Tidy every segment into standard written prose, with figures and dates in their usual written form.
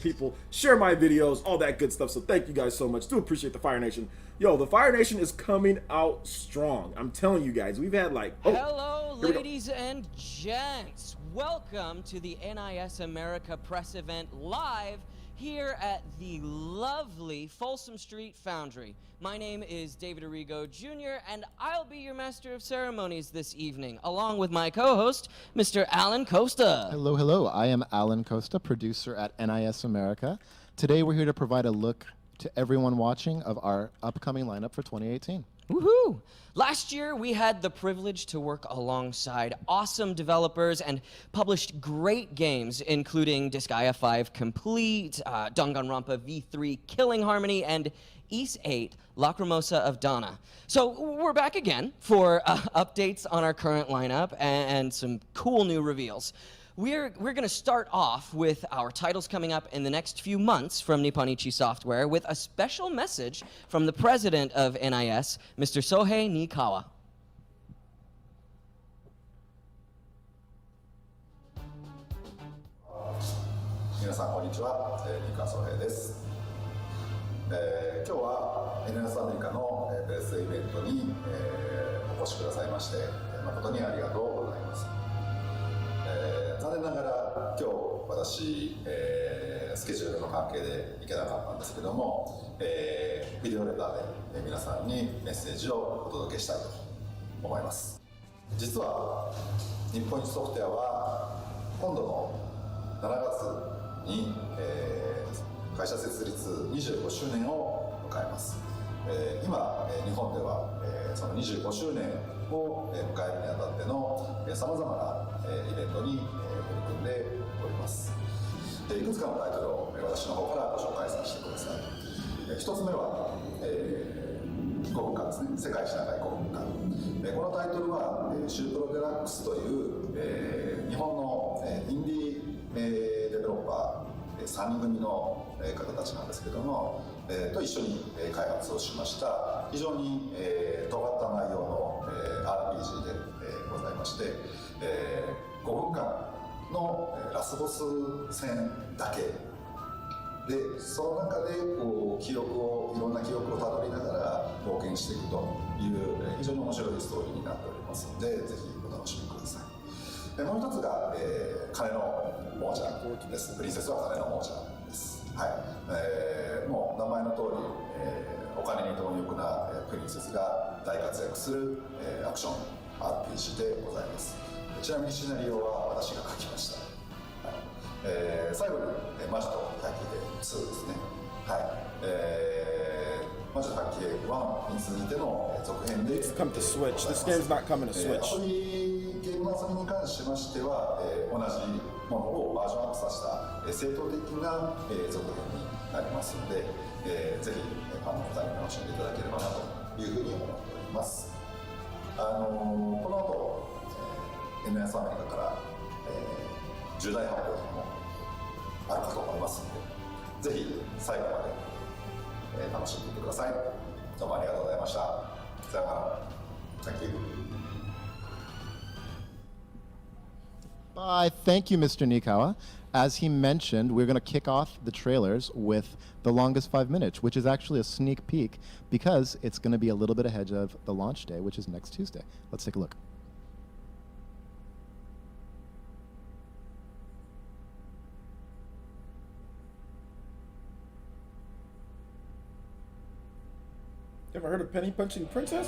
people, share my videos, all that good stuff. So thank you guys so much. Do appreciate the Fire Nation. Yo, the Fire Nation is coming out strong. I'm telling you guys, we've had like... Hello, ladies and gents. Welcome to the NIS America press event live here at the lovely Folsom Street Foundry. My name is David Arrigo Jr., and I'll be your master of ceremonies this evening, along with my co-host, Mr. Alan Costa. Hello, hello. I am Alan Costa, producer at NIS America. Today we're here to provide a look to everyone watching of our upcoming lineup for 2018. Woohoo! Last year, we had the privilege to work alongside awesome developers and published great games, including Disgaea 5 Complete, Danganronpa V3 Killing Harmony, and Ys 8 Lacrimosa of Dana. So we're back again for updates on our current lineup and some cool new reveals. We're going to start off with our titles coming up in the next few months from Nipponichi Software with a special message from the president of NIS, Mr. Sohei Niikawa. 皆さんこんにちは、三川総平です。今日は NIS アメリカのベースイベントに、お越しくださいまして誠にありがとうございます。残念ながら今日私、スケジュールの関係で行けなかったんですけども、ビデオレターで皆さんにメッセージをお届けしたいと思います。実は日本一ソフトウェアは今度の7月に、会社設立25周年を迎えます。今日本では、その25周年を迎えるにあたってのさまざまなイベントに取り組んでおります。いくつかのタイトルを私の方からご紹介させてください。一つ目は5分間ですね。世界一長い5分間。このタイトルはシュープロデラックスという日本のインディーデベロッパー3人組の方たちなんですけども、と一緒に開発をしました非常に尖った内容の RPG でございまして、5分間のラスボス戦だけで、その中でこういろんな記憶をたどりながら冒険していくという非常に面白いストーリーになっておりますので、ぜひお楽しみください。もう一つが、鐘の亡者です。プリンセスは鐘の亡者です。はい。もう名前の通り、お金に貪欲なプリンセスが大活躍する、アクション RPG でございます。ちなみにシナリオは私が書きました。はい。最後に、魔女と大気兵2ですね。はい。魔女と大気兵1に続いての続編で。It's come to Switch. This game's not coming to Switch. ゲームの遊びに関しましては、同じものをバージョンアップさせた、正統的な、続編になりますので、ぜひファンの方に楽しんでいただければなというふうに思っております。この後、NIS アメリカから、重大発表もあるかと思いますので、ぜひ最後まで、楽しんでいってください。どうもありがとうございました。さようなら。Thank you. Thank you, Mr. Niikawa. As he mentioned, we're going to kick off the trailers with The Longest 5 Minutes, which is actually a sneak peek because it's going to be a little bit ahead of the launch day, which is next Tuesday. Let's take a look. You ever heard of Penny Punching Princess?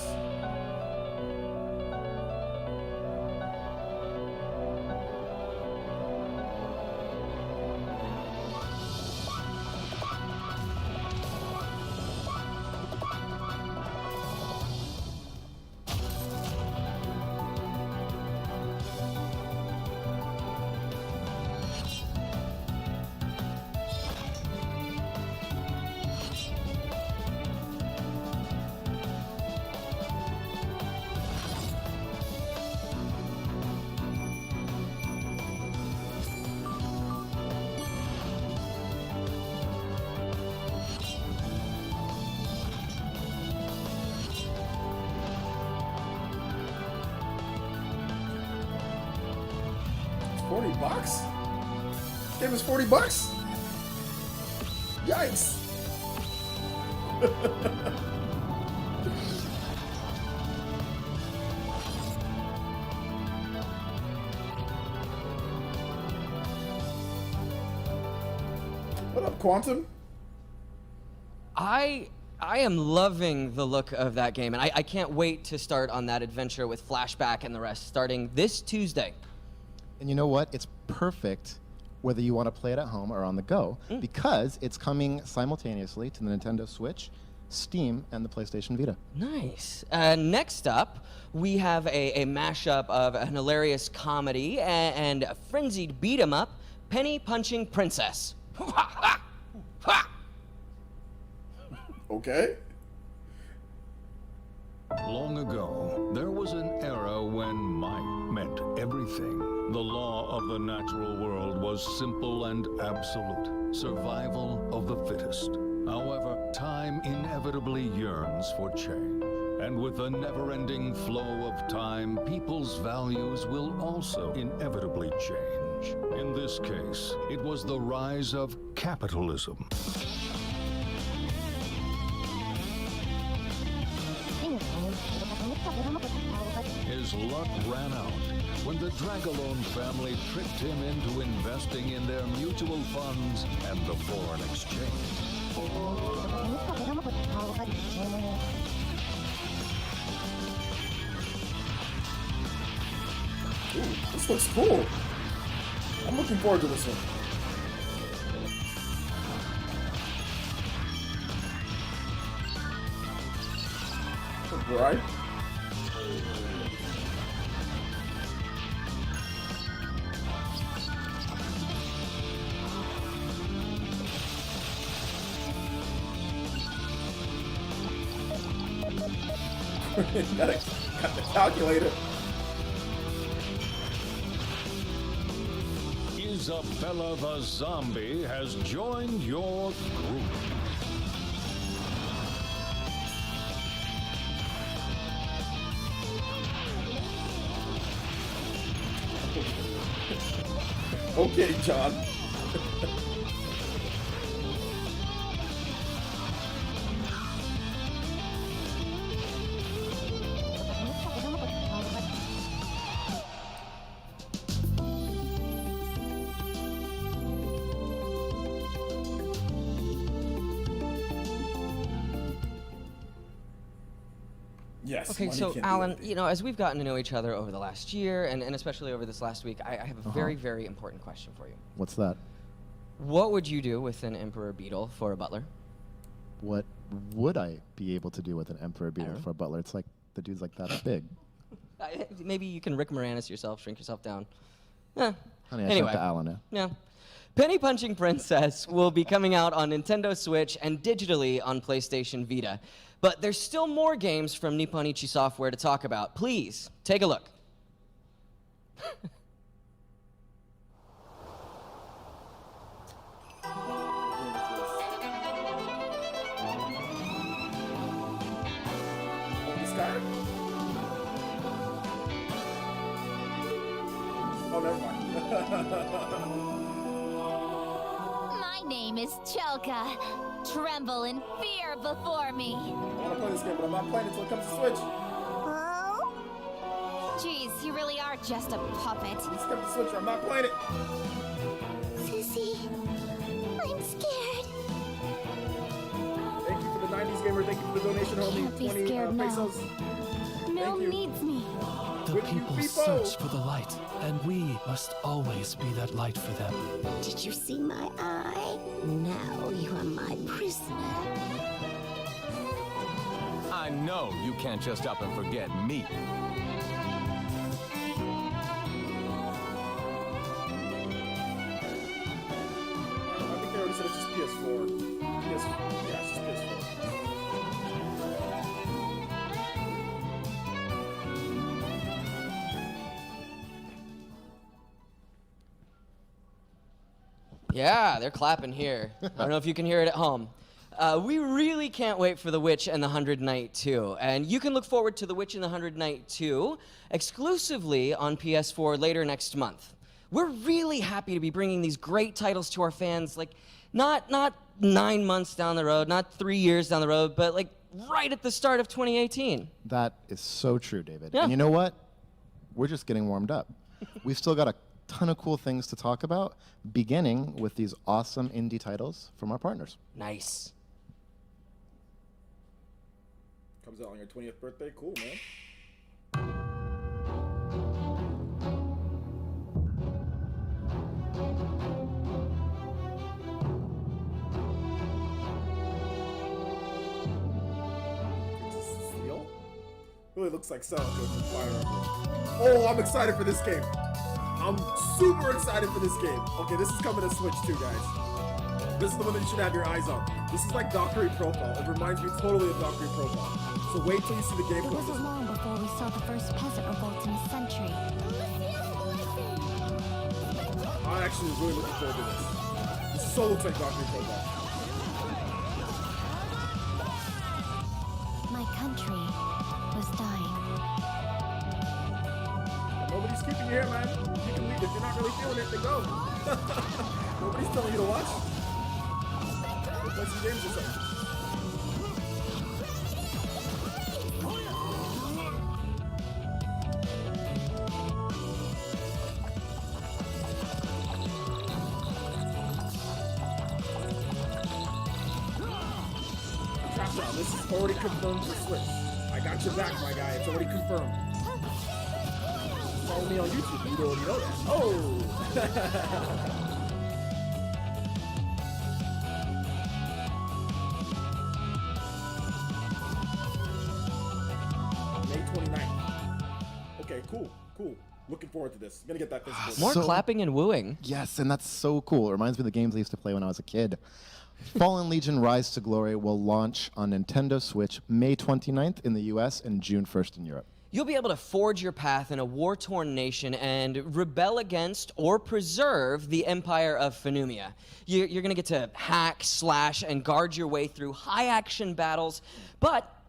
$40? This game is $40? Yikes! What up, Quantum? I am loving the look of that game, and I can't wait to start on that adventure with Flashback and the rest starting this Tuesday. And you know what? It's perfect whether you want to play it at home or on the go, because it's coming simultaneously to the Nintendo Switch, Steam, and the PlayStation Vita. Nice. Next up, we have a mashup of an hilarious comedy and a frenzied beat-em-up, Penny Punching Princess. Okay. Long ago, there was an era when might meant everything. The law of the natural world was simple and absolute. Survival of the fittest. However, time inevitably yearns for change. And with the never-ending flow of time, people's values will also inevitably change. In this case, it was the rise of capitalism. His luck ran out when the Dragalone family tricked him into investing in their mutual funds and the foreign exchange. Ooh, this looks cool. I'm looking forward to this one. Right? got the calculator. Isabella the Zombie has joined your group. Okay, John. Yes. Okay, money so can't be Alan, empty. you know, as we've gotten to know each other over the last year, and especially over this last week, I have a very, very important question for you. What's that? What would you do with an Emperor Beetle for a butler? What would I be able to do with an Emperor Beetle for a butler? It's like the dude's like that big. Maybe you can Rick Moranis yourself, shrink yourself down. Eh. Honey, I Anyway. sent to Alan now. Yeah. Penny Punching Princess will be coming out on Nintendo Switch and digitally on PlayStation Vita. But there's still more games from Nippon Ichi Software to talk about. Please, take a look. This guy? Oh, never mind. My name is Chelka. Tremble in fear before me. I want to play this game, but I'm not playing it until it comes to Switch. Oh? Jeez, you really are just a puppet. It's coming to Switch, or I'm not playing it. Sissy, I'm scared. Thank you for the 90s gamer. Thank you for the donation, homie. Can't be 20 scared now. pesos. Mel you. needs me. The With you, people people. search for the light, and we must always be that light for them. Did you see my eye? Now you are my prisoner. I know you can't just up and forget me. I think they already said it's just PS4. Yeah, it's just PS4. Yeah, they're clapping here. I don't know if you can hear it at home. We really can't wait for The Witch and the 100 Knight 2. And you can look forward to The Witch and the 100 Knight 2 exclusively on PS4 later next month. We're really happy to be bringing these great titles to our fans, like not 9 months down the road, not 3 years down the road, but like right at the start of 2018. That is so true, David. Yeah. And you know what? We're just getting warmed up. We've still got a ton of cool things to talk about, beginning with these awesome indie titles from our partners. Nice. Comes out on your 20th birthday. Cool, man. Really looks like Sonic from Fire Emblem. Oh, I'm excited for this game. I'm super excited for this game. Okay, this is coming to Switch too, guys. This is the one that you should have your eyes on. This is like Dockery Profile. It reminds me totally of Dockery Profile. So wait till you see the game. It wasn't long before we saw the first peasant revolt in a century. I actually really looking forward to this. This so looks like Dockery Profile. My country was dying. Nobody's keeping you here, man. You can leave if you're not really feeling it. Then go. Nobody's telling you to watch. Go play some games or something. This is already confirmed for Switch. I got your back, my guy. It's already confirmed. Follow me on YouTube. You already know that. Oh! May 29th. Okay, cool. Looking forward to this. I'm gonna get that physical. More So- clapping and wooing. Yes, and that's so cool. It reminds me of the games I used to play when I was a kid. Fallen Legion Rise to Glory will launch on Nintendo Switch May 29th in the US and June 1st in Europe. You'll be able to forge your path in a war-torn nation and rebel against or preserve the Empire of Phonumia. You're going to get to hack, slash, and guard your way through high-action battles, but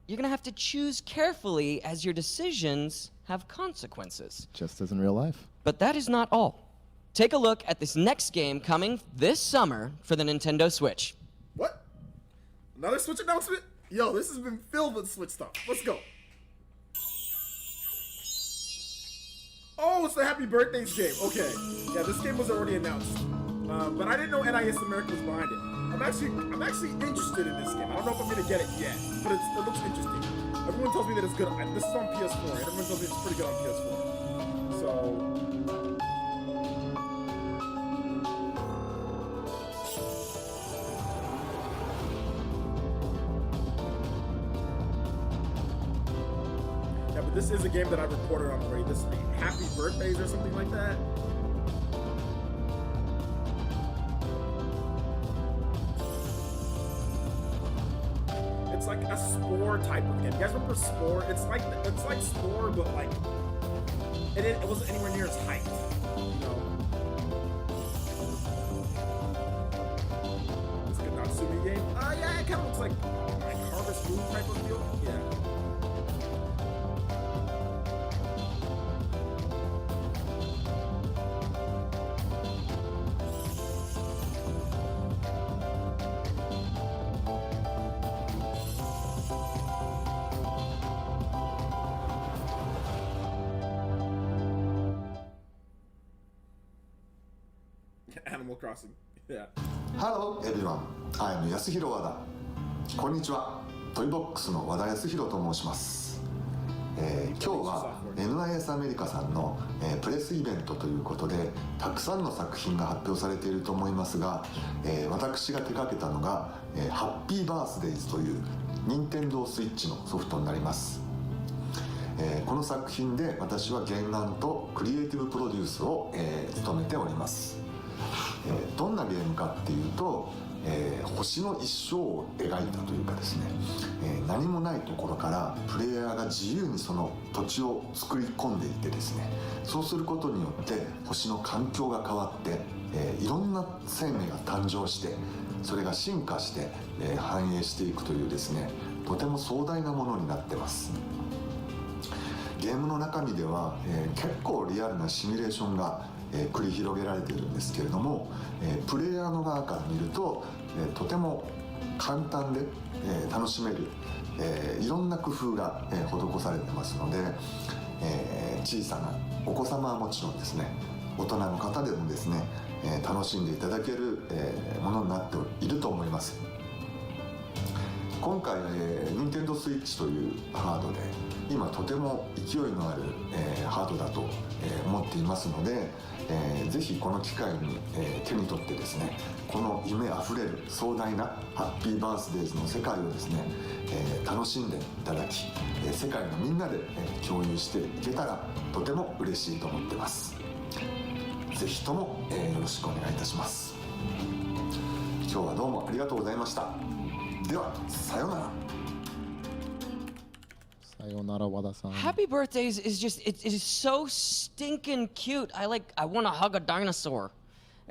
you're going to have to choose carefully as your decisions have consequences. Just as in real life. But that is not all. Take a look at this next game coming this summer for the Nintendo Switch. What? Another Switch announcement? Yo, this has been filled with Switch stuff. Let's go. Oh, it's the Happy Birthdays game. Okay. Yeah, this game was already announced. But I didn't know NIS America was behind it. I'm actually interested in this game. I don't know if I'm gonna get it yet, but it looks interesting. Everyone tells me that it's good. This is on PS4, and everyone tells me it's pretty good on PS4. So yeah, but this is a game that I reported on already. This is the Happy Birthdays or something like that. It's like a Spore type of game. You guys remember Spore? It's like Spore, but like it wasn't anywhere near its height. You know, it's like a Natsumi game. Yeah, it kind of looks like Harvest Moon type of deal. Yeah. Animal Crossing. Yeah. Hello everyone, I'm 安弘和田。こんにちは、トイボックスの和田康弘と申します。今日は NIS アメリカさんの、プレスイベントということでたくさんの作品が発表されていると思いますが、私が手掛けたのが、ハッピーバースデイズという任天堂スイッチのソフトになります。この作品で私は原案とクリエイティブプロデュースを、務めております。どんなゲームかっていうと、星の一生を描いたというかですね、何もないところからプレイヤーが自由にその土地を作り込んでいってですね、そうすることによって星の環境が変わって、いろんな生命が誕生してそれが進化して、繁栄していくというですね、とても壮大なものになってます。ゲームの中身では、結構リアルなシミュレーションが、繰り広げられているんですけれども、プレイヤーの側から見ると、とても簡単で、楽しめる、いろんな工夫が、施されてますので、小さなお子様はもちろんですね、大人の方でもですね、楽しんでいただける、ものになっていると思います。今回、任天堂スイッチというハードで今とても勢いのある、ハードだと、思っていますので、ぜひこの機会に、手に取ってですね、この夢あふれる壮大なハッピーバースデーズの世界をですね、楽しんでいただき、世界のみんなで、共有していけたらとても嬉しいと思ってます。ぜひとも、よろしくお願いいたします。今日はどうもありがとうございました。ではさようなら。Sayonara, Wada-san. Happy Birthdays is just it is so stinking cute. I want to hug a dinosaur.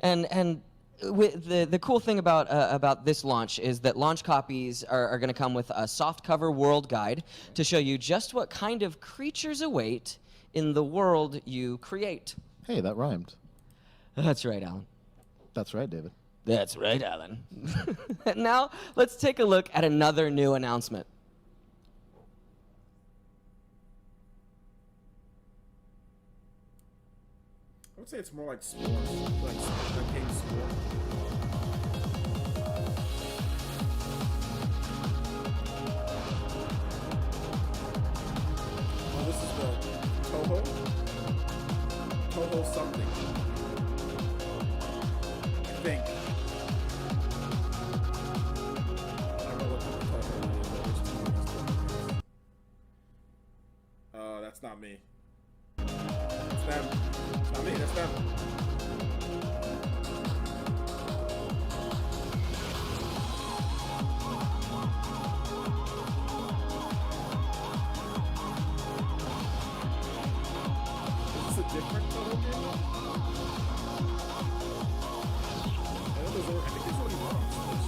And with the cool thing about this launch is that launch copies are going to come with a softcover world guide to show you just what kind of creatures await in the world you create. Hey, that rhymed. That's right, Alan. That's right, David. That's right, Alan. Now, let's take a look at another new announcement. I would say it's more like sports, like the game sport. Oh, this is the Toho something. I think. I don't know what the Toho is. That's not me. It's them. It's not me, that's them. Is this a different Toho game? I think there's only one on Switch.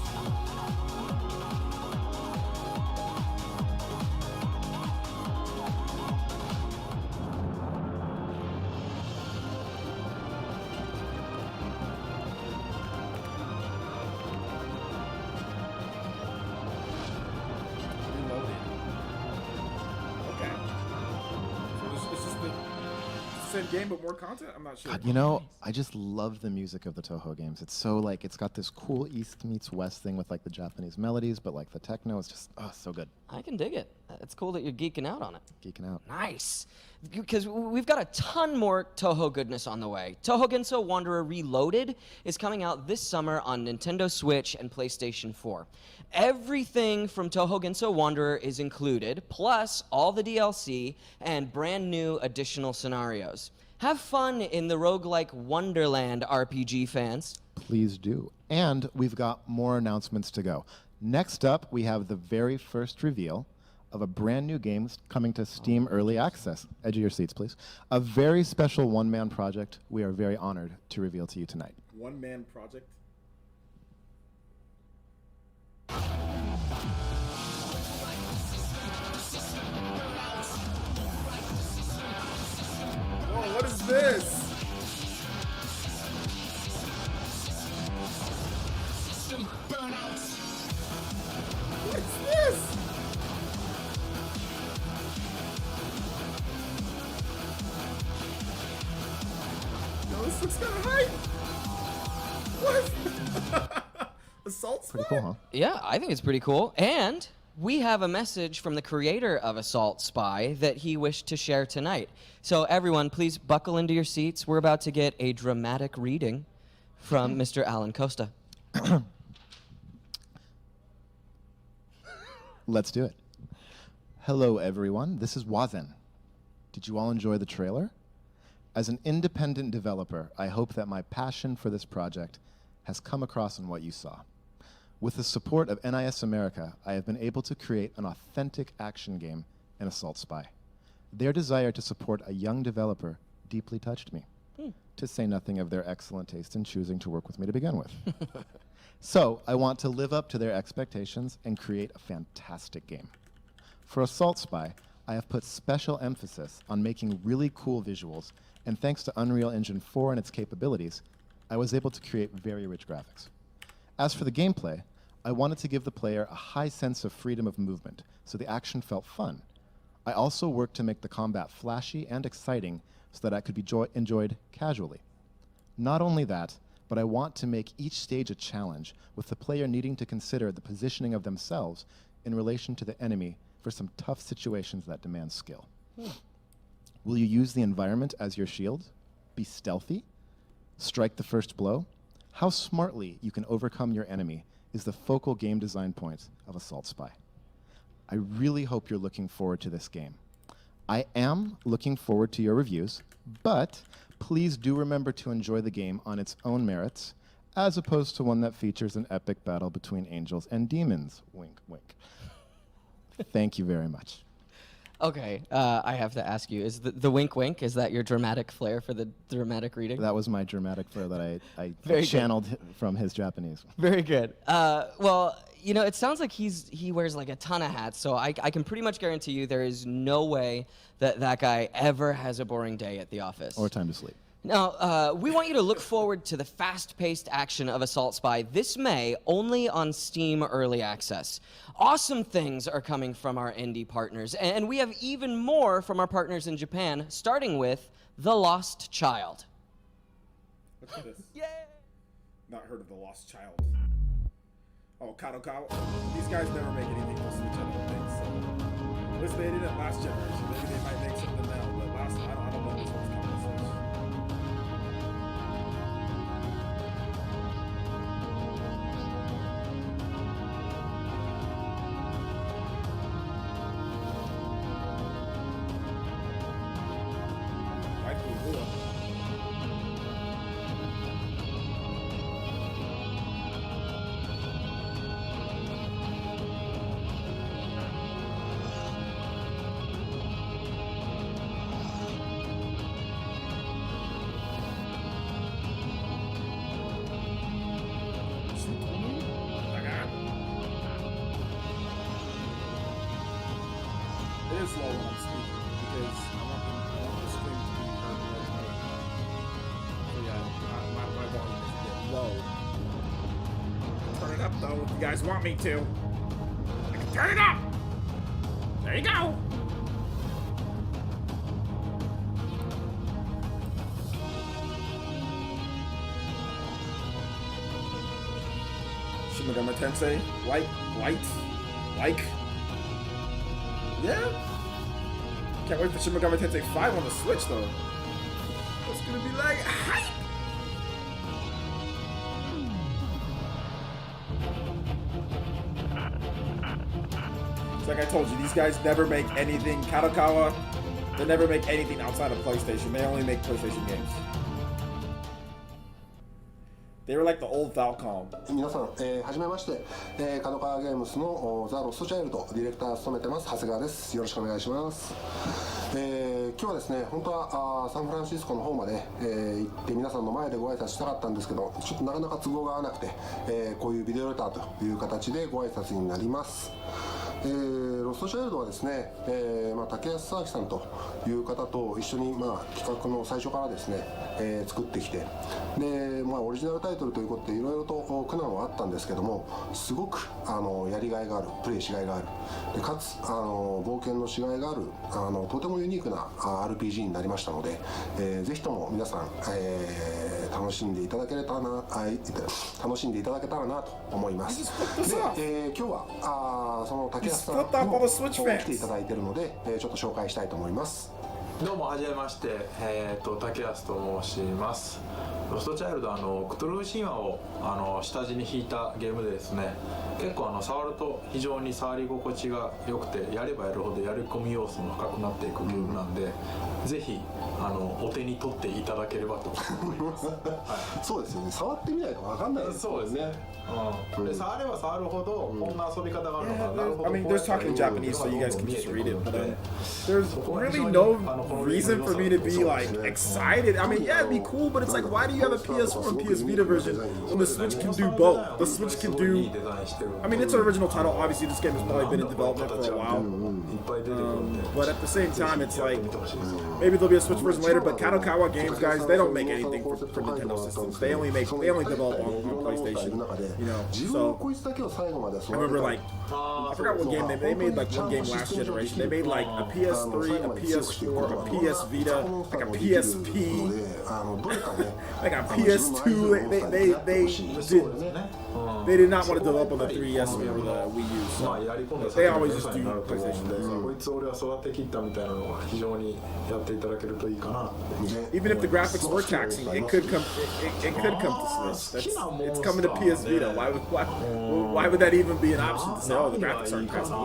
Same game but more content? I'm not sure. God, you know, I just love the music of the Toho games. It's so like, it's got this cool East meets West thing with like the Japanese melodies, but like the techno is just, so good. I can dig it. It's cool that you're geeking out on it. Geeking out. Nice. Because we've got a ton more Toho goodness on the way. Toho Genso Wanderer Reloaded is coming out this summer on Nintendo Switch and PlayStation 4. Everything from Toho Genso Wanderer is included, plus all the DLC and brand new additional scenarios. Have fun in the roguelike Wonderland RPG, fans. Please do. And we've got more announcements to go. Next up, we have the very first reveal of a brand new game coming to Steam Early Access. Edge of your seats, please. A very special one-man project we are very honored to reveal to you tonight. One-man project? Whoa, what is this? What's this? Yo, this looks kind of hype. What? Assault Spy? Pretty cool, huh? Yeah, I think it's pretty cool. And we have a message from the creator of Assault Spy that he wished to share tonight. So everyone, please buckle into your seats. We're about to get a dramatic reading from Mr. Alan Costa. Let's do it. Hello, everyone. This is Wazen. Did you all enjoy the trailer? As an independent developer, I hope that my passion for this project has come across in what you saw. With the support of NIS America, I have been able to create an authentic action game in Assault Spy. Their desire to support a young developer deeply touched me, to say nothing of their excellent taste in choosing to work with me to begin with. So I want to live up to their expectations and create a fantastic game. For Assault Spy, I have put special emphasis on making really cool visuals and thanks to Unreal Engine 4 and its capabilities, I was able to create very rich graphics. As for the gameplay, I wanted to give the player a high sense of freedom of movement, so the action felt fun. I also worked to make the combat flashy and exciting so that I could be enjoyed casually. Not only that, but I want to make each stage a challenge, with the player needing to consider the positioning of themselves in relation to the enemy for some tough situations that demand skill. Will you use the environment as your shield? Be stealthy? Strike the first blow? How smartly you can overcome your enemy is the focal game design point of Assault Spy. I really hope you're looking forward to this game. I am looking forward to your reviews, but please do remember to enjoy the game on its own merits, as opposed to one that features an epic battle between angels and demons. Wink, wink. Thank you very much. Okay, I have to ask you, is the wink wink, is that your dramatic flair for the dramatic reading? That was my dramatic flair that I Very channeled from his Japanese. Very good. Well, you know, it sounds like he wears like a ton of hats, so I can pretty much guarantee you there is no way that guy ever has a boring day at the office. Or time to sleep. Now, we want you to look forward to the fast-paced action of Assault Spy this May, only on Steam Early Access. Awesome things are coming from our indie partners, and we have even more from our partners in Japan, starting with The Lost Child. Look at this. Yay! Not heard of The Lost Child. Oh, Kadokawa. These guys never make anything for Switch, I don't think so. At least they did it last generation. Maybe they might make something now, but I don't know if this one's coming to Switch. It is slow when I'm speaking because I want the stream to be heard more. So yeah, my volume is a bit low. Turn it up though if you guys want me to. I can turn it up! There you go! Shin Megami Tensei, like, yeah. Can't wait for Shin Megami Tensei 5 on the Switch though. It's gonna be like hype. It's like I told you, these guys never make anything. Kadokawa, they never make anything outside of PlayStation. They only make PlayStation games. They were like the old Falcom. 皆さん、はじめまして、角川ゲームスのザ・ロストチャイルドディレクターを務めてます長谷川です。よろしくお願いします。今日はですね、本当はサンフランシスコの方まで、行って皆さんの前でご挨拶したかったんですけど、ちょっとなかなか都合が合わなくて、こういうビデオレターという形でご挨拶になります。ロストチャイルドはですね、竹安沙明さんという方と一緒に、企画の最初からですね、作ってきてで、オリジナルタイトルということでいろいろと苦難はあったんですけどもすごくやりがいがあるプレイしがいがあるでかつ冒険のしがいがあるとてもユニークな RPG になりましたので、ぜひとも皆さん、楽しんでいただけたらなと思います。で、今日はその竹安さんも来ていただいているので、ちょっと紹介したいと思います。どうもはじめまして、竹安と申します。ロストチャイルドクトゥルフ神話を下地に引いたゲームでですね、結構触ると非常に触り心地が良くてやればやるほどやり込み要素も深くなっていくゲームなんで、ぜひお手に取っていただければと思います。はい、そうですよね。触ってみないと分かんないですよね。そうですね。で触れば触るほどこんな遊び方があるのかなるほど。I mean, there's talking Japanese, so you guys can just read it. But there's really no reason for me to be like excited. I mean, yeah, it'd be cool, but it's like, why do you have a PS4 and PS Vita version when the Switch can do both? The Switch can do. I mean, it's an original title. Obviously, this game has probably been in development for a while. But at the same time, it's like maybe there'll be a Switch version later. But Kadokawa Games, guys, they don't make anything for Nintendo systems. They only develop on PlayStation. You know, so I remember like I forgot what game they made like one game last generation. They made like a PS3, a PS4, a PS Vita, like a PSP, like a PS2. They did not want to develop on the 3DS or the Wii U. So they always just do PlayStation. Even if the graphics were taxing, it could come to Switch. It's coming to PS Vita. Why would that even be an option to say, oh, the graphics aren't taxing?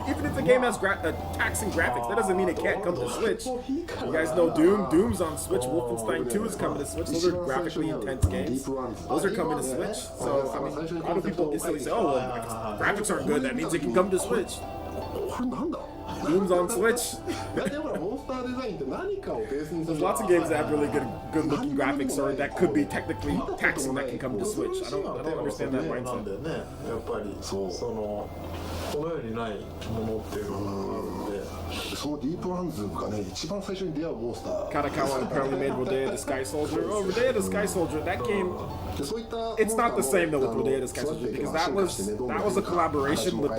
Even if the game has taxing graphics, that doesn't mean it can't come to Switch. You guys know Doom. Doom's on Switch. Wolfenstein 2 is coming to Switch. Those are graphically intense games. Those are coming to Switch. So I mean, a lot of people instantly say, oh, well, graphics aren't good. That means it can come to Switch. Doom's on Switch. There's lots of games that have really good looking graphics or that could be technically taxing that can come to Switch. I don't understand that mindset. Kadokawa apparently made Rodea the Sky Soldier. Oh, Rodea the Sky Soldier, that game, it's not the same though with Rodea the Sky Soldier because that was a collaboration with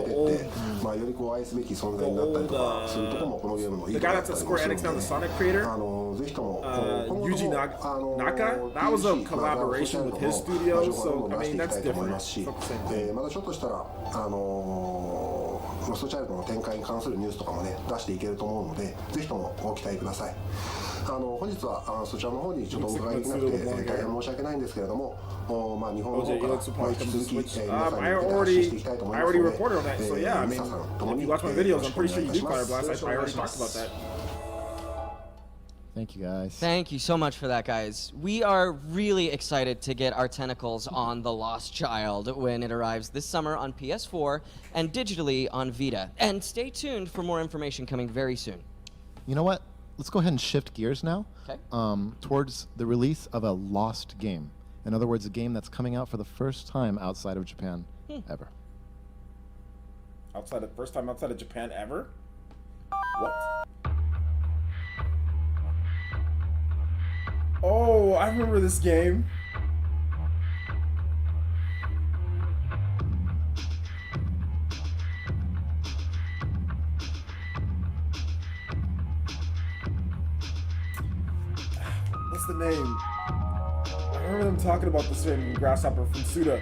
the guy that's at Square Enix now, the Sonic creator, Yuji Naka. That was a collaboration with his studio, so I mean that's different. It's not the same thing. ロストチャイルドの展開に関するニュースとかもね出していけると思うので、ぜひともご期待ください。本日はそちらの方にちょっとお伺いできなくて大変申し訳ないんですけれども、まあ日本の方から引き続き皆さんに発信していきたいと思いますので、皆さん共によろしくお願いします。 Thank you, guys. Thank you so much for that, guys. We are really excited to get our tentacles on The Lost Child when it arrives this summer on PS4 and digitally on Vita. And stay tuned for more information coming very soon. You know what? Let's go ahead and shift gears now. Okay. Towards the release of a lost game. In other words, a game that's coming out for the first time outside of Japan ever. First time outside of Japan ever? What? Oh, I remember this game. What's the name? I remember them talking about this in Grasshopper from Suda.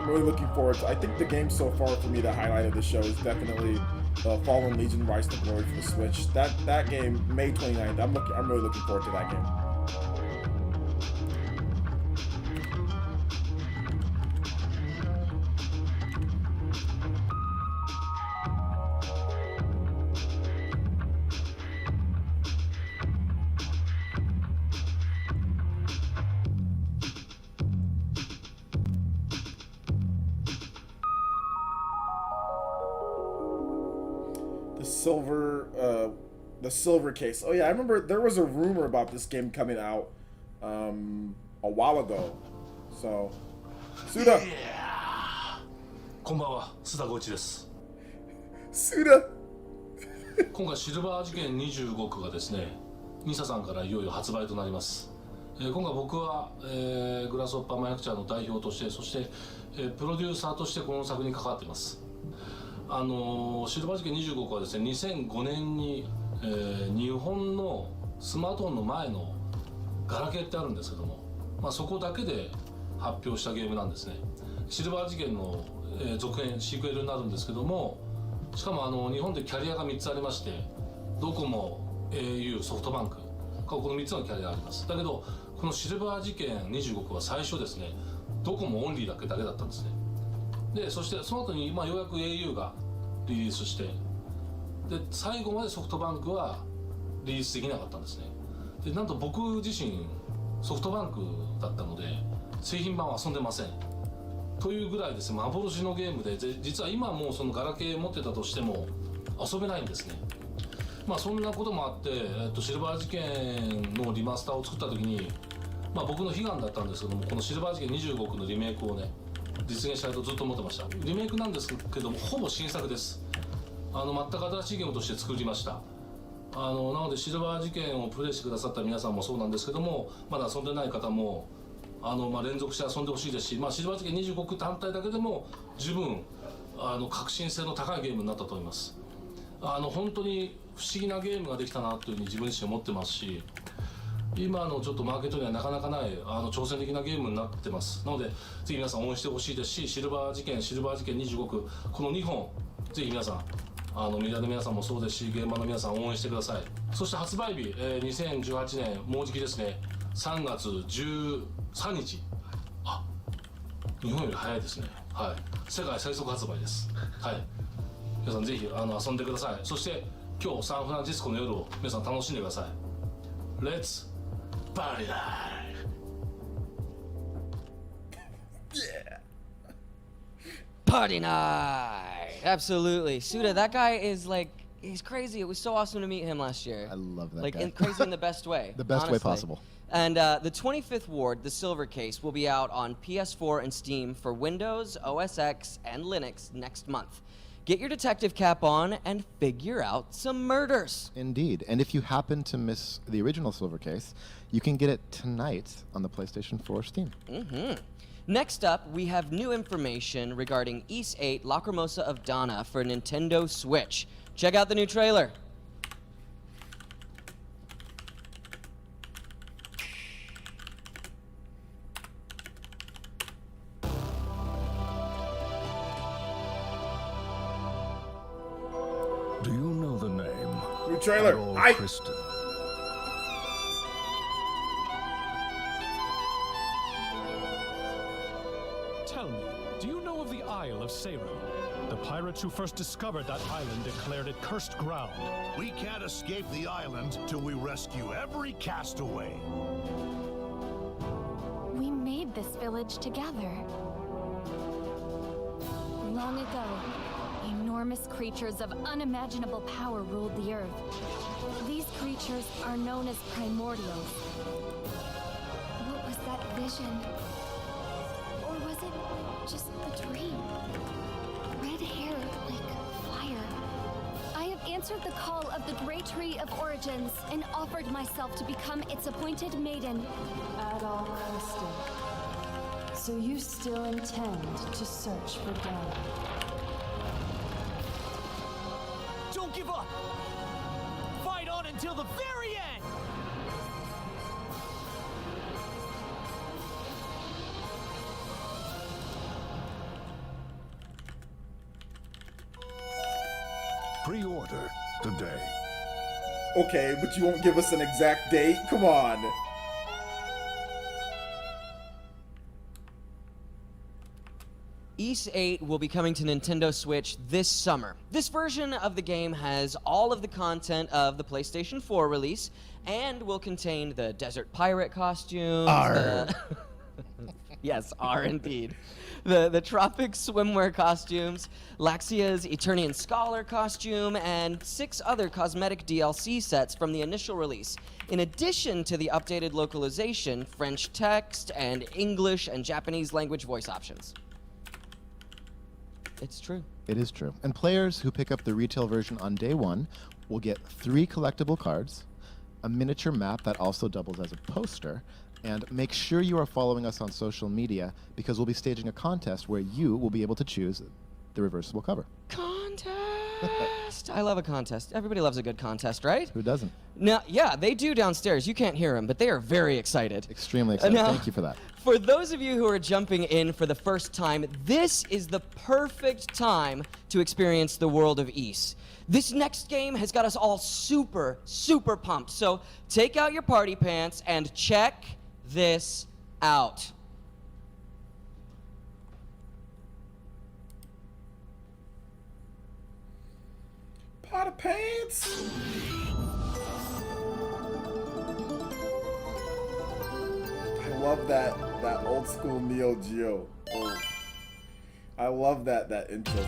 Really looking forward to. I think the game so far for me, the highlight of the show is definitely Fallen Legion: Rise to Glory for the Switch. That game, May 29th. I'm really looking forward to that game. The silver case. Oh yeah, I remember there was a rumor about this game coming out a while ago. So Suda. こんばんは、須田剛一です。 Suda. 今回シルバー事件25区がですね、ミサさんからいよいよ発売となります。今回僕は、グラスホッパーマニアクチャーの代表として、そして、プロデューサーとしてこの作品に関わっています。シルバー事件25区はですね、2005年に、日本のスマートフォンの前のガラケーってあるんですけども、そこだけで発表したゲームなんですね。シルバー事件の、続編シークエルになるんですけども、しかも日本でキャリアが3つありまして、ドコモ、au、ソフトバンク、この3つのキャリアがあります。だけどこのシルバー事件25区は最初ですね、ドコモオンリーだけだったんですね。でそしてその後に、ようやく au がリリースして、で最後までソフトバンクはリリースできなかったんですね。でなんと僕自身ソフトバンクだったので製品版は遊んでません。というぐらいですね、幻のゲームで、実は今もうそのガラケー持ってたとしても遊べないんですね。そんなこともあって、シルバー事件のリマスターを作った時に、僕の悲願だったんですけども、このシルバー事件25区のリメイクをね実現したいとずっと思ってました。リメイクなんですけどもほぼ新作です。全く新しいゲームとして作りました。なのでシルバー事件をプレイしてくださった皆さんもそうなんですけども、まだ遊んでない方も連続して遊んでほしいですし、シルバー事件25区単体だけでも十分革新性の高いゲームになったと思います。本当に不思議なゲームができたなというふうに自分自身思ってますし、今のちょっとマーケットにはなかなかない挑戦的なゲームになってます。なのでぜひ皆さん応援してほしいですし、シルバー事件25区、この2本ぜひ皆さんメディアの皆さんもそうですし、現場の皆さん応援してください。そして発売日、2018年もうじきですね、3月13日。日本より早いですね。はい、世界最速発売です。はい、皆さんぜひ遊んでください。そして今日サンフランシスコの夜を皆さん楽しんでください。レッツパーティーParty night! Absolutely. Suda, that guy is he's crazy. It was so awesome to meet him last year. I love that guy. Crazy in the best way. The best way honestly. possible. And the 25th Ward, the Silver Case, will be out on PS4 and Steam for Windows, OS X, and Linux next month. Get your detective cap on and figure out some murders. Indeed. And if you happen to miss the original Silver Case, you can get it tonight on the PlayStation 4 Steam. Next up, we have new information regarding Ys 8 Lacrimosa of Dana for Nintendo Switch. Check out the new trailer. Do you know the name? New trailer. Harold Kristen. Tell me, do you know of the Isle of Sarum? The pirates who first discovered that island declared it cursed ground. We can't escape the island till we rescue every castaway. We made this village together. Long ago, enormous creatures of unimaginable power ruled the earth. These creatures are known as primordials. What was that vision? Or was it just a dream? Red hair like fire. I have answered the call of the Great Tree of Origins and offered myself to become its appointed maiden. Adol Kristen. So you still intend to search for Dana? Don't give up! Fight on until the very end! Pre-order today. Okay, but you won't give us an exact date? Come on. Ys 8 will be coming to Nintendo Switch this summer. This version of the game has all of the content of the PlayStation 4 release and will contain the desert pirate costumes. Yes, are indeed. The Tropic swimwear costumes, Laxia's Eternian Scholar costume, and 6 other cosmetic DLC sets from the initial release, in addition to the updated localization, French text, and English and Japanese language voice options. It's true. It is true. And players who pick up the retail version on day 1 will get 3 collectible cards, a miniature map that also doubles as a poster, and make sure you are following us on social media because we'll be staging a contest where you will be able to choose the reversible cover. Contest! I love a contest. Everybody loves a good contest, right? Who doesn't? Now, yeah, they do downstairs. You can't hear them, but they are very excited. Extremely excited. Now, Thank you for that. For those of you who are jumping in for the first time, this is the perfect time to experience the world of Ys. This next game has got us all super, super pumped. So take out your party pants and check this out. Party pants. I love that old school Neo Geo. Oh. I love that intro.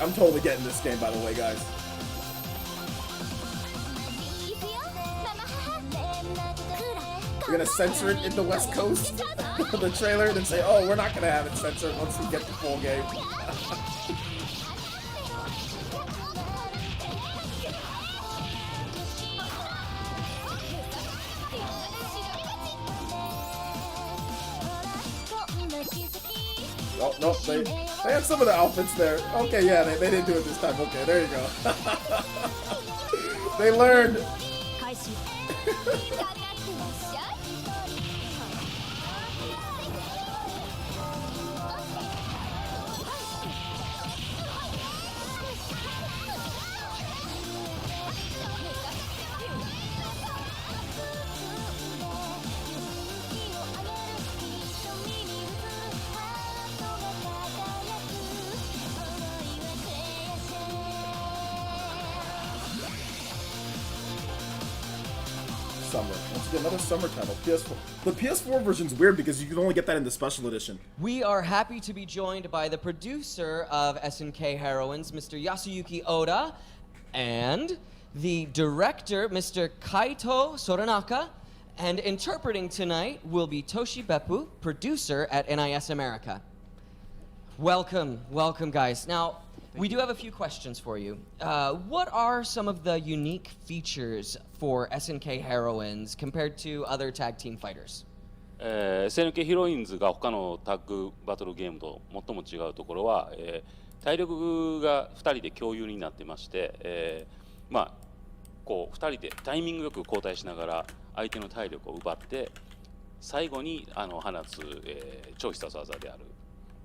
I'm totally getting this game, by the way, guys. We're gonna censor it in the West Coast, the trailer, and then say, oh, we're not gonna have it censored once we get the full game. Oh, no, they have some of the outfits there. Okay, yeah, they didn't do it this time. Okay, there you go. They learned. Summer. Once again, another summer title. PS4. The PS4 version's weird because you can only get that in the special edition. We are happy to be joined by the producer of SNK Heroines, Mr. Yasuyuki Oda, and the director, Mr. Kaito Soranaka, and interpreting tonight will be Toshi Beppu, producer at NIS America. Welcome, welcome, guys. Now, we do have a few questions for you. What are some of the unique features for SNK Heroines compared to other tag team fighters? SNK ヒロインズが他のタッグバトルゲームと最も違うところは、体力が2人で共有になってまして、こう2人でタイミングよく交代しながら相手の体力を奪って最後に放つ、超必殺技である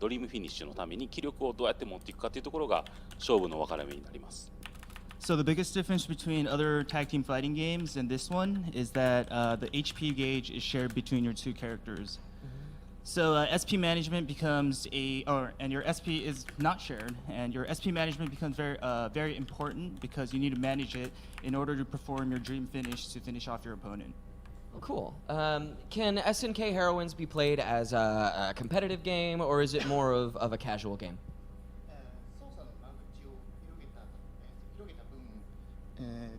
ドリームフィニッシュのために気力をどうやって持っていくかというところが勝負の分かれ目になります。So the biggest difference between other tag team fighting games and this one is that the HP gauge is shared between your two characters. So SP management becomes and your SP is not shared, and your SP management becomes very important because you need to manage it in order to perform your dream finish to finish off your opponent. Oh, cool. Can SNK Heroines be played as a competitive game, or is it more of a casual game?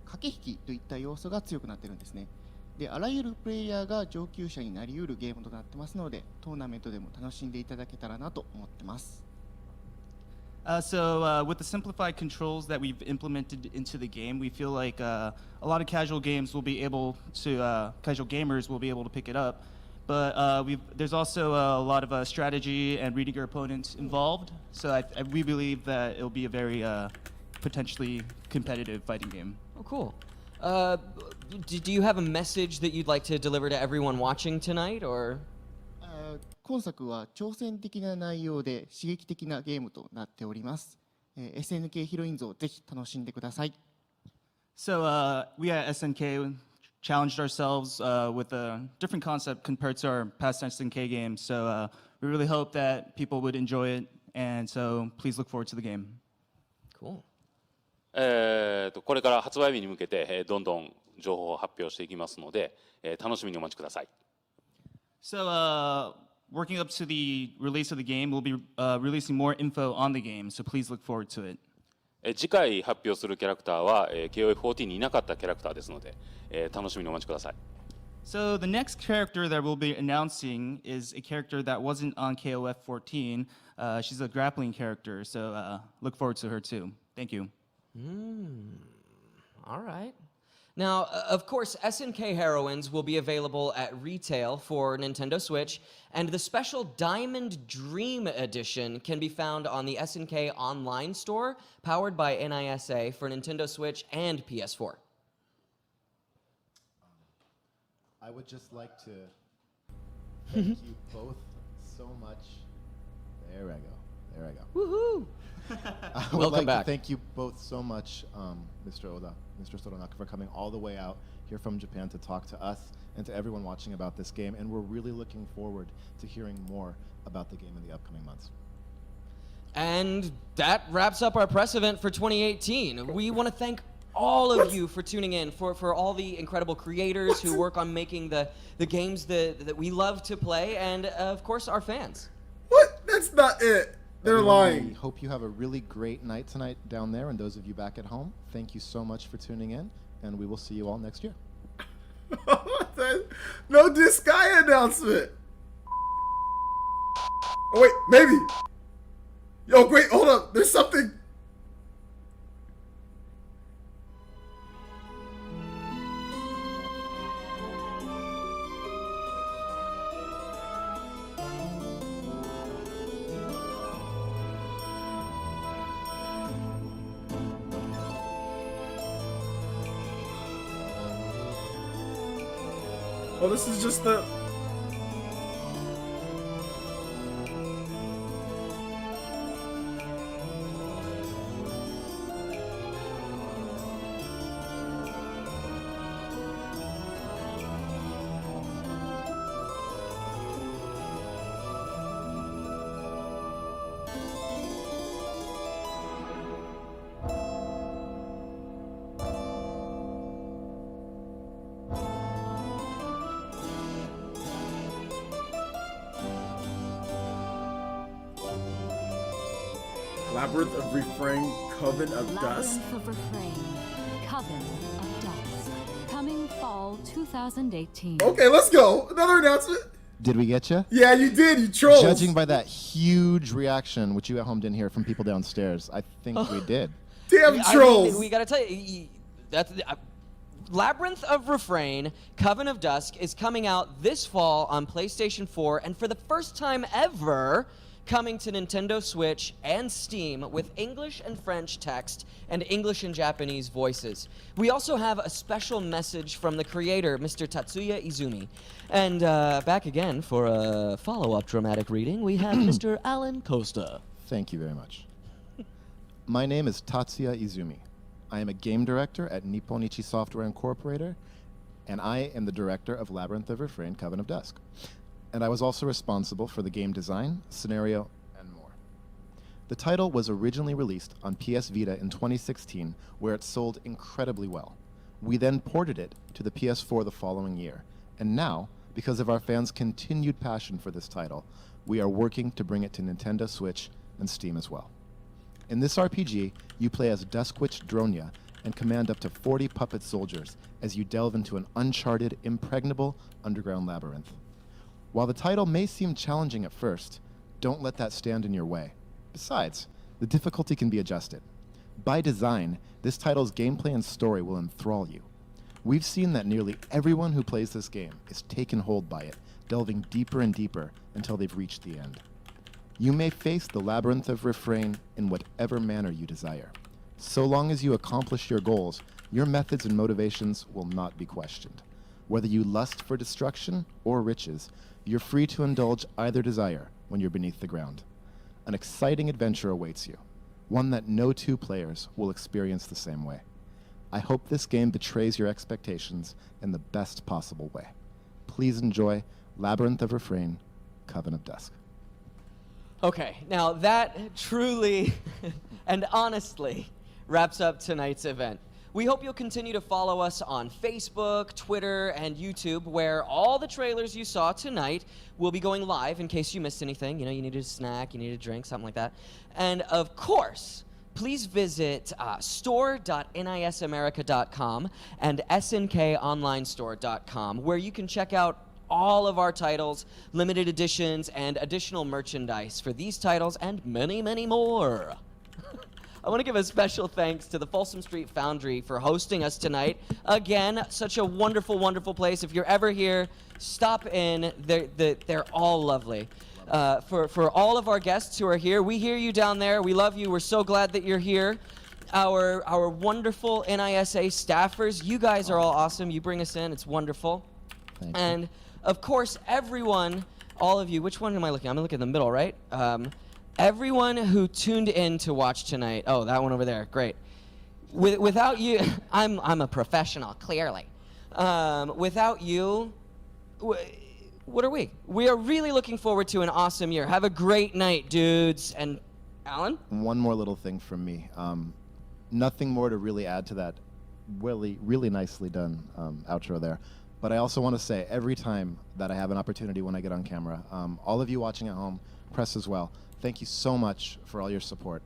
駆け引きといった要素が強くなっているんですね。で、あらゆるプレイヤーが上級者になりうるゲームとなってますので、トーナメントでも楽しんでいただけたらなと思ってます。So with the simplified controls that we've implemented into the game, we feel like a lot of casual gamers will be able to pick it up. But there's also a lot of strategy and reading your opponents involved. So we believe that it'll be a very potentially competitive fighting game. Oh, cool. Do you have a message that you'd like to deliver to everyone watching tonight, or? 今作は挑戦的な内容で刺激的なゲームとなっております。SNK ヒロインズをぜひ楽しんでください。So we at SNK challenged ourselves with a different concept compared to our past SNK games. So we really hope that people would enjoy it, and so please look forward to the game. Cool. これから発売日に向けて、どんどん情報を発表していきますので、楽しみにお待ちください。So working up to the release of the game, we'll be releasing more info on the game, so please look forward to it. 次回発表するキャラクターは、KOF14 にいなかったキャラクターですので、楽しみにお待ちください。So the next character that we'll be announcing is a character that wasn't on KOF 14. She's a grappling character, so look forward to her too. Thank you. All right. Now, of course, SNK Heroines will be available at retail for Nintendo Switch, and the special Diamond Dream Edition can be found on the SNK Online Store, powered by NISA for Nintendo Switch and PS4. I would just like to thank you both so much. There I go. There I go. Woohoo! I would Welcome like back. to thank you both so much, Mr. Oda, Mr. Soronaka, for coming all the way out here from Japan to talk to us and to everyone watching about this game. And we're really looking forward to hearing more about the game in the upcoming months. And that wraps up our press event for 2018. We want to thank all of you for tuning in, for all the incredible creators who work on making the games that we love to play, and of course our fans. What? That's not it. They're lying. We hope you have a really great night tonight down there, and those of you back at home, thank you so much for tuning in, and we will see you all next year. No Disgaea announcement. Oh wait, maybe. Yo, wait, hold up. There's something. Oh, this is just the... Labyrinth of Refrain, Coven of Dusk. Labyrinth of Refrain, Coven of Dusk, coming fall 2018. Okay, let's go. Another announcement. Did we get you? Yeah, you did. You trolls. Judging by that huge reaction, which you at home didn't hear from people downstairs, I think we did. Damn trolls. I mean, we gotta tell you, that's Labyrinth of Refrain, Coven of Dusk is coming out this fall on PlayStation 4, and for the first time ever, coming to Nintendo Switch and Steam with English and French text and English and Japanese voices. We also have a special message from the creator, Mr. Tatsuya Izumi. And back again for a follow-up dramatic reading, we have Mr. Alan Costa. Thank you very much. My name is Tatsuya Izumi. I am a game director at Nipponichi Software Incorporated, and I am the director of Labyrinth of Refrain, Coven of Dusk. And I was also responsible for the game design, scenario, and more. The title was originally released on PS Vita in 2016, where it sold incredibly well. We then ported it to the PS4 the following year, and now, because of our fans' continued passion for this title, we are working to bring it to Nintendo Switch and Steam as well. In this RPG, you play as Dusk Witch Dronya and command up to 40 puppet soldiers as you delve into an uncharted, impregnable underground labyrinth. While the title may seem challenging at first, don't let that stand in your way. Besides, the difficulty can be adjusted. By design, this title's gameplay and story will enthrall you. We've seen that nearly everyone who plays this game is taken hold by it, delving deeper and deeper until they've reached the end. You may face the Labyrinth of Refrain in whatever manner you desire. So long as you accomplish your goals, your methods and motivations will not be questioned. Whether you lust for destruction or riches, you're free to indulge either desire when you're beneath the ground. An exciting adventure awaits you, one that no two players will experience the same way. I hope this game betrays your expectations in the best possible way. Please enjoy Labyrinth of Refrain, Coven of Dusk. Okay, now that truly and honestly wraps up tonight's event. We hope you'll continue to follow us on Facebook, Twitter, and YouTube, where all the trailers you saw tonight will be going live in case you missed anything. You know, you needed a snack, you needed a drink, something like that. And of course, please visit store.nisamerica.com and snkonlinestore.com, where you can check out all of our titles, limited editions, and additional merchandise for these titles and many, many more. I want to give a special thanks to the Folsom Street Foundry for hosting us tonight. Again, such a wonderful, wonderful place. If you're ever here, stop in. They're all lovely. For all of our guests who are here, we hear you down there. We love you. We're so glad that you're here. Our wonderful NISA staffers, you guys are all awesome. You bring us in. It's wonderful. Thank you. And, of course, everyone, all of you, which one am I looking at? I'm looking at the middle, right? Everyone who tuned in to watch tonight. Oh, that one over there. Great. Without you, I'm a professional, clearly. Without you, what are we? We are really looking forward to an awesome year. Have a great night, dudes. And Alan? One more little thing from me. Nothing more to really add to that really nicely done outro there. But I also want to say, every time that I have an opportunity when I get on camera, all of you watching at home, press as well, thank you so much for all your support.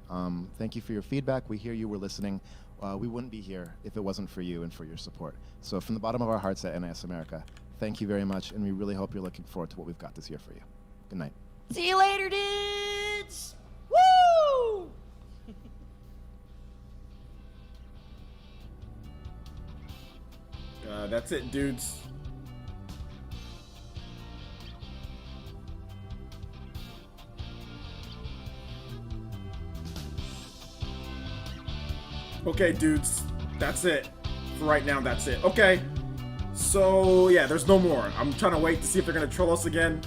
Thank you for your feedback. We hear you, we're listening. We wouldn't be here if it wasn't for you and for your support. So from the bottom of our hearts at NIS America, thank you very much, and we really hope you're looking forward to what we've got this year for you. Good night. See you later, dudes! Woo! That's it, dudes. Okay, dudes, that's it. For right now, that's it. Okay, so yeah, there's no more. I'm trying to wait to see if they're gonna troll us again,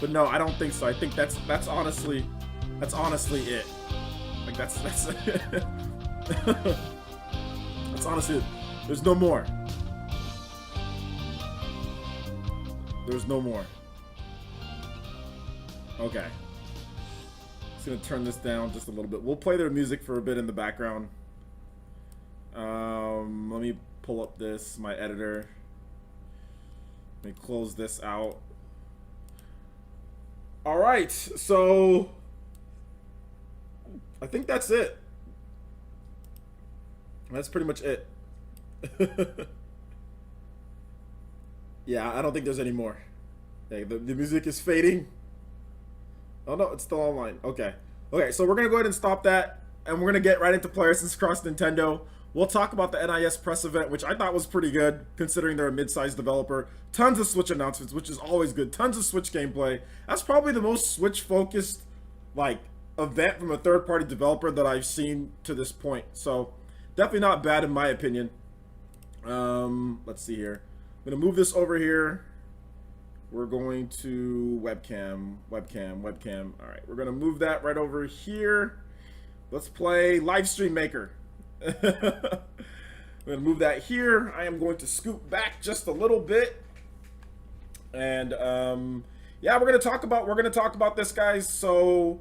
but no, I don't think so. I think that's honestly it. Like that's that's honestly it. There's no more. There's no more. Okay. Just gonna turn this down just a little bit. We'll play their music for a bit in the background. Let me pull up my editor. Let me close this out. All right, so I think that's it. That's pretty much it. Yeah, I don't think there's any more. Okay, the music is fading. Oh no, it's still online. Okay. Okay, so we're gonna go ahead and stop that, and we're gonna get right into PlayerSense Cross Nintendo. We'll talk about the NIS press event, which I thought was pretty good, considering they're a mid-sized developer. Tons of Switch announcements, which is always good. Tons of Switch gameplay. That's probably the most Switch-focused, like, event from a third-party developer that I've seen to this point. So, definitely not bad in my opinion. Let's see here. I'm gonna move this over here. We're going to webcam. All right, we're gonna move that right over here. Let's play Livestream Maker. I'm gonna move that here. I am going to scoot back just a little bit, and yeah, we're gonna talk about this, guys. So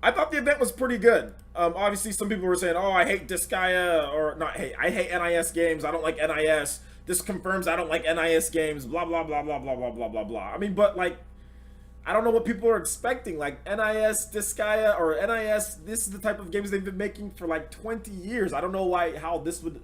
I thought the event was pretty good. Obviously, some people were saying, "Oh, I hate Disgaea," or not hate. I hate NIS games. I don't like NIS. This confirms I don't like NIS games. Blah blah blah blah blah blah blah blah blah. I mean, but like, I don't know what people are expecting. Like NIS, Disgaea, or NIS. This is the type of games they've been making for like 20 years. I don't know how this would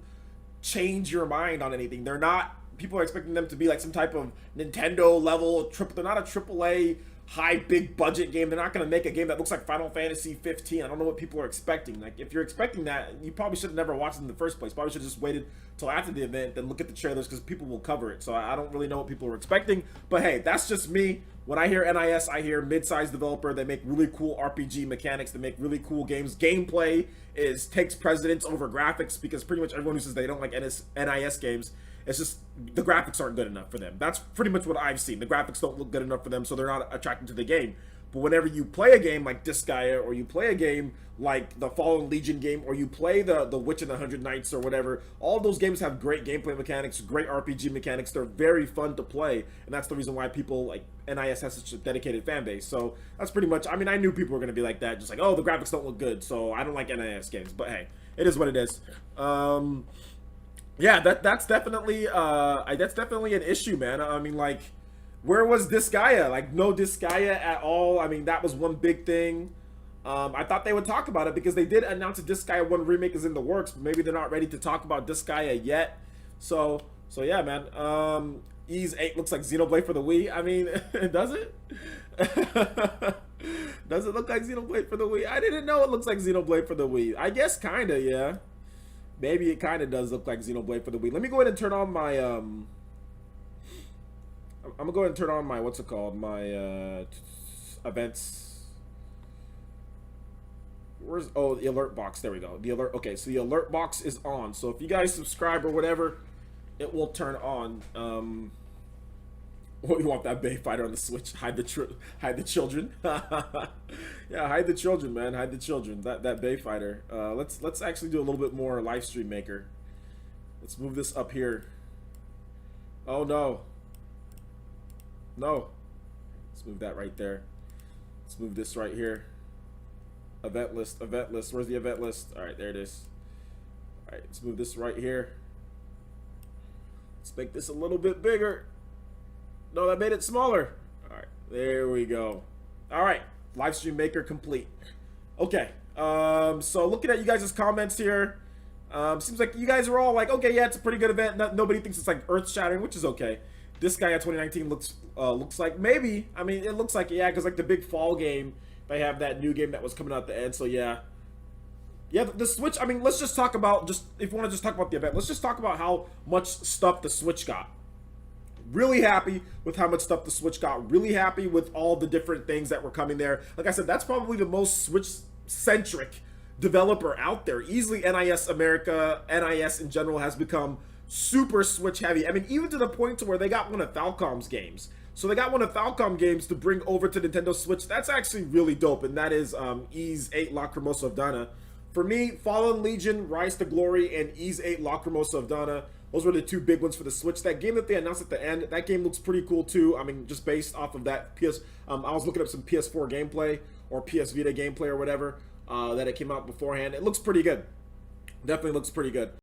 change your mind on anything. They're not. People are expecting them to be like some type of Nintendo level triple. They're not a AAA high big budget game. They're not going to make a game that looks like Final Fantasy 15. I don't know what people are expecting. Like if you're expecting that, you probably should have never watched it in the first place. Probably should have just waited till after the event, then look at the trailers, because people will cover it. So I don't really know what people are expecting. But hey, that's just me. When I hear NIS, I hear mid-sized developer. They make really cool RPG mechanics. They make really cool games. Gameplay takes precedence over graphics, because pretty much everyone who says they don't like NIS games, it's just the graphics aren't good enough for them. That's pretty much what I've seen. The graphics don't look good enough for them, so they're not attracted to the game. But whenever you play a game like Disgaea, or you play a game like the Fallen Legion game, or you play the Witch and the 100 Knights or whatever, all those games have great gameplay mechanics, great RPG mechanics. They're very fun to play, and that's the reason why people like NIS has such a dedicated fan base. So that's pretty much, I mean, I knew people were going to be like that, just like, oh, the graphics don't look good, so I don't like NIS games. But hey, it is what it is. Yeah, that's definitely an issue, man. I mean, like, where was Disgaea? Like, no Disgaea at all. I mean, that was one big thing. I thought they would talk about it because they did announce a Disgaea 1 remake is in the works, but maybe they're not ready to talk about Disgaea yet. So yeah, man. Ys 8 looks like Xenoblade for the Wii. I mean, does it? Does it look like Xenoblade for the Wii? I didn't know it looks like Xenoblade for the Wii. I guess kinda, yeah. Maybe it kinda does look like Xenoblade for the Wii. Let me go ahead and turn on my I'm gonna go ahead and turn on my, what's it called? My events. Where's, oh, the alert box. There we go. The alert. Okay, so the alert box is on. So if you guys subscribe or whatever, it will turn on. Oh, you want that Bay Fighter on the Switch? Hide the children. Yeah, hide the children, man. Hide the children. That Bay Fighter. Let's actually do a little bit more live stream maker. Let's move this up here. Oh no. No. Let's move that right there. Let's move this right here. Event list, event list. Where's the event list? All right, there it is. All right, let's move this right here. Let's make this a little bit bigger. No, that made it smaller. All right, there we go. All right, live stream maker complete. Okay, so looking at you guys' comments here, seems like you guys are all like, okay, yeah, it's a pretty good event. Nobody thinks it's like earth-shattering, which is okay. This guy at 2019 looks like maybe. I mean, it looks like, yeah, because like the big fall game, they have that new game that was coming out at the end. So yeah, the Switch. I mean, let's just talk about, just if you want to just talk about the event, let's just talk about how much stuff the Switch got. Really happy with how much stuff the Switch got. Really happy with all the different things that were coming there. Like I said, that's probably the most Switch-centric developer out there. Easily NIS America, NIS in general has become super Switch heavy. I mean, even to the point to where they got one of Falcom's games. So they got one of Falcom games to bring over to Nintendo Switch. That's actually really dope, and that is Ys 8 Lacrimosa of Dana. For me, Fallen Legion, Rise to Glory, and Ys 8 Lacrimosa of Dana, those were the two big ones for the Switch. That game that they announced at the end, that game looks pretty cool too. I mean, just based off of that I was looking up some PS4 gameplay, or PS Vita gameplay or whatever, that it came out beforehand. It looks pretty good. Definitely looks pretty good.